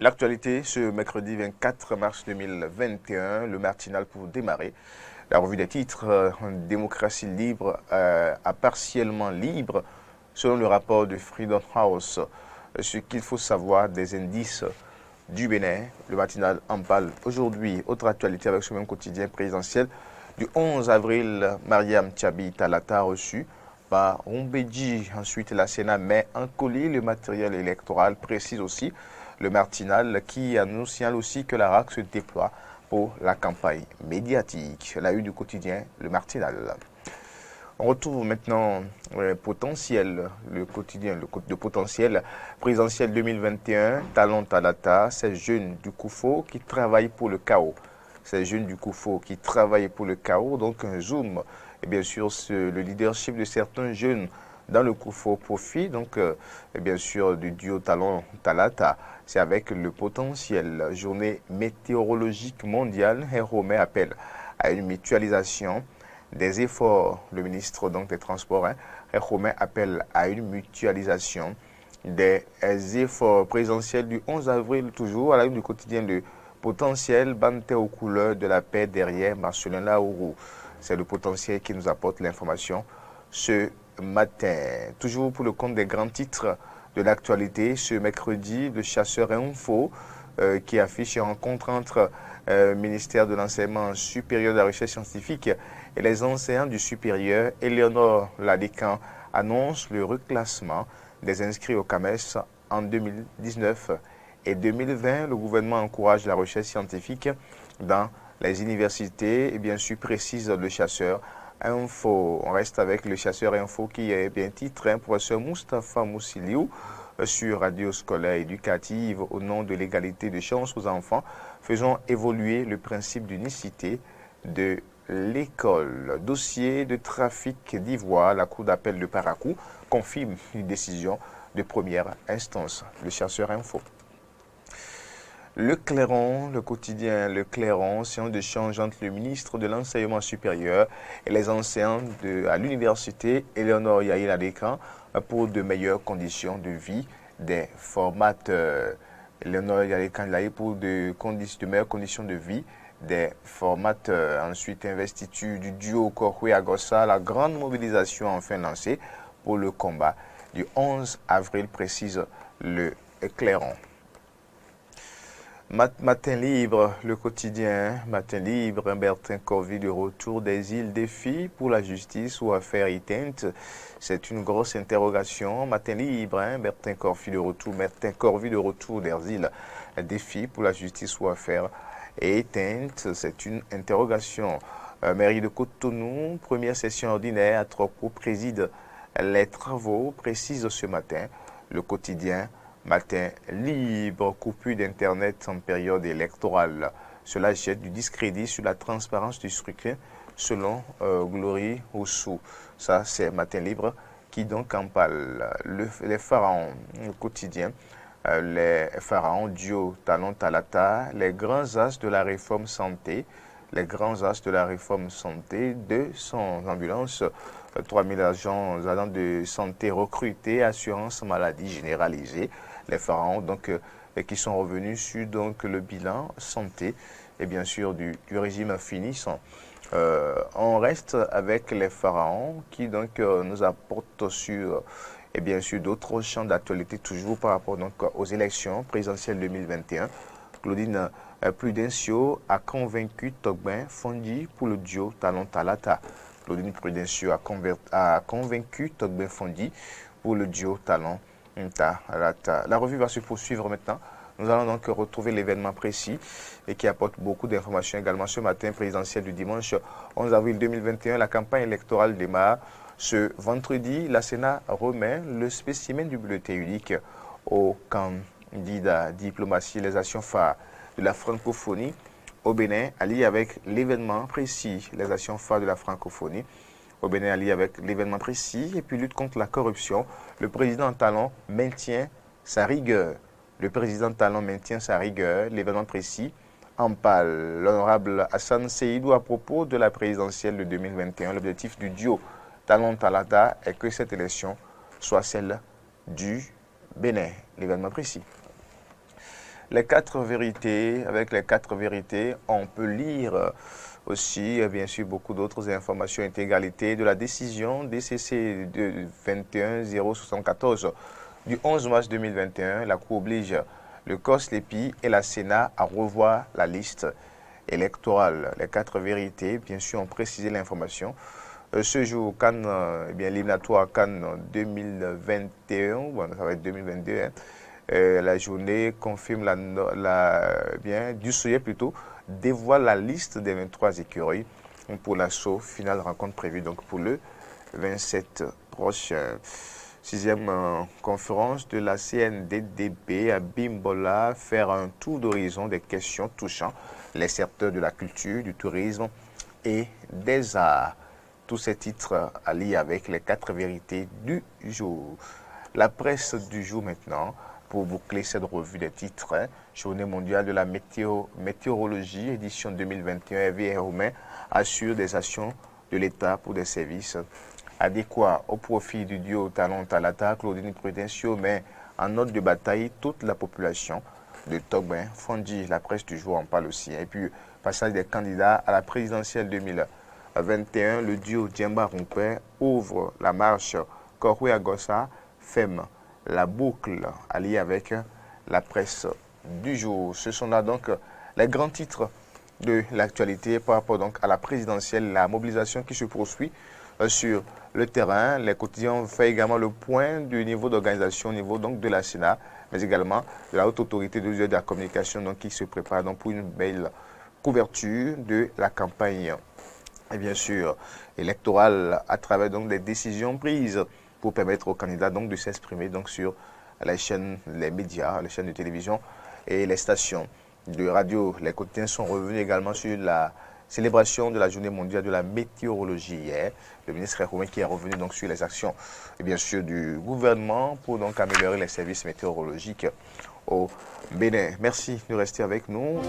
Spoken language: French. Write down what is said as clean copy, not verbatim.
L'actualité ce mercredi 24 mars 2021, le matinal pour démarrer. La revue des titres, démocratie libre à partiellement libre, selon le rapport de Freedom House. Ce qu'il faut savoir des indices du Bénin, le matinal en parle aujourd'hui. Autre actualité avec ce même quotidien présidentiel du 11 avril, Mariam Tchabi Talata reçu par Rumbedji. Ensuite, la Sénat met en colis le matériel électoral, précise aussi le matinal qui nous signale aussi que la RAC se déploie pour la campagne médiatique. La une du quotidien, le matinal. On retrouve maintenant potentiel, le quotidien, de potentiel présidentiel 2021, Talon Talata, ces jeunes du Koufo qui travaillent pour le chaos. Ces jeunes du Koufo qui travaillent pour le chaos, donc un zoom, et bien sûr le leadership de certains jeunes dans le Koufo profit, donc et bien sûr du duo Talon Talata. C'est avec le potentiel. Journée météorologique mondiale, Héromé appelle à une mutualisation des efforts. Le ministre donc, des Transports, Héromé appelle à une mutualisation des efforts présidentiels du 11 avril, toujours à la une du quotidien de potentiel, Banté aux couleurs de la paix derrière Marcelin Laourou. C'est le potentiel qui nous apporte l'information ce matin. Toujours pour le compte des grands titres de l'actualité, ce mercredi, le chasseur Info qui affiche une rencontre entre ministère de l'enseignement supérieur de la recherche scientifique et les enseignants du supérieur. Éléonore Ladécan annonce le reclassement des inscrits au CAMES en 2019 et 2020. Le gouvernement encourage la recherche scientifique dans les universités et bien sûr précise le chasseur Info. On reste avec le chasseur Info qui est bien titré, professeur Moustapha Moussiliou sur Radio Scolaire Éducative au nom de l'égalité de chance aux enfants. Faisons évoluer le principe d'unicité de l'école. Dossier de trafic d'ivoire, la Cour d'appel de Parakou confirme une décision de première instance. Le chasseur Info. Le Clairon, le quotidien Le Clairon, séance d'échange entre le ministre de l'Enseignement supérieur et les enseignants à l'université Éléonore Yaïla Descamps pour de meilleures conditions de vie des formateurs. Éléonore Yaïla Descamps pour de meilleures conditions de vie des formateurs. Ensuite, investiture du duo Korhwe-Agossa, la grande mobilisation enfin lancée pour le combat du 11 avril, précise le Clairon. Matin libre, le quotidien, matin libre, Bertin Corvi de retour des îles défi pour la justice ou affaire Itent. C'est une grosse interrogation. Matin libre, Bertin Corvi de retour des îles défi pour la justice ou affaire Itent. C'est une interrogation. Mairie de Cotonou, première session ordinaire à Tropo préside les travaux, précise ce matin le quotidien. Matin libre, coupure d'Internet en période électorale. Cela jette du discrédit sur la transparence du scrutin selon Glory Oussou. Ça, c'est Matin libre qui donc en parle. Les pharaons, le quotidien, les pharaons duo Talon Talata, les grands as de la réforme santé. Les grands as de la réforme santé, 200 ambulances, 3000 agents de santé recrutés, assurance maladie généralisée. Les pharaons donc qui sont revenus sur donc le bilan santé et bien sûr du régime finissant. On reste avec les pharaons qui donc nous apportent sur et bien sûr d'autres champs d'actualité toujours par rapport donc aux élections présidentielles 2021. Claudine Prudencio a convaincu Togbin Fondi pour le duo Talon Talata. Claudine Prudencio a convaincu Togbin Fondi pour le duo Talon Talata. La revue va se poursuivre maintenant. Nous allons donc retrouver l'événement précis et qui apporte beaucoup d'informations également ce matin présidentiel du dimanche 11 avril 2021. La campagne électorale démarre. Ce vendredi, la Sénat remet le spécimen du bulletin unique aux candidats. Diplomatie et les actions phares de la francophonie au Bénin, allié avec l'événement précis, les actions phares de la francophonie au Bénin, allié avec l'événement précis, et puis lutte contre la corruption. Le président Talon maintient sa rigueur. Le président Talon maintient sa rigueur. L'événement précis en parle. L'honorable Hassan Seydou à propos de la présidentielle de 2021. L'objectif du duo Talon Talata est que cette élection soit celle du Bénin. L'événement précis. les 4 vérités. Avec les 4 vérités, on peut lire aussi, bien sûr, beaucoup d'autres informations, intégralité de la décision DCC de 21074 du 11 mars 2021. La Cour oblige le COS, l'EPI et la Sénat à revoir la liste électorale. Les 4 vérités, bien sûr, ont précisé l'information. Ce jour, Cannes, l'éliminatoire Cannes 2021, bon, ça va être 2022, hein, la journée confirme du souhait plutôt, dévoile la liste des 23 écuries pour l'assaut finale rencontre prévue donc pour le 27 prochain. 6e conférence de la CNDDB à Bimbola, faire un tour d'horizon des questions touchant les secteurs de la culture, du tourisme et des arts. Tous ces titres alliés avec les 4 vérités du jour. La presse du jour maintenant, pour boucler cette revue des titres, hein, Journée mondiale de la météorologie, édition 2021, Hervé Romain assure des actions de l'État pour des services adéquats au profit du duo Talon Talata, Claudine Prudencio, mais en note de bataille, toute la population de Togbin, Fondi, la presse du jour en parle aussi. Et puis, passage des candidats à la présidentielle 2021, le duo Djemba Rumpé ouvre la marche Korwe Agossa, FEM, la boucle alliée avec la presse du jour. Ce sont là donc les grands titres de l'actualité par rapport donc à la présidentielle, la mobilisation qui se poursuit sur le terrain. Les quotidiens font également le point du niveau d'organisation au niveau donc de la Sénat, mais également de la haute autorité de la communication donc, qui se prépare donc pour une belle couverture de la campagne et bien sûr électorale à travers donc des décisions prises pour permettre aux candidats donc de s'exprimer donc sur les chaînes, les médias, les chaînes de télévision et les stations de radio. Les quotidiens sont revenus également sur la célébration de la journée mondiale de la météorologie hier. Le ministre Roumain qui est revenu donc sur les actions et bien sûr du gouvernement pour donc améliorer les services météorologiques au Bénin. Merci de rester avec nous.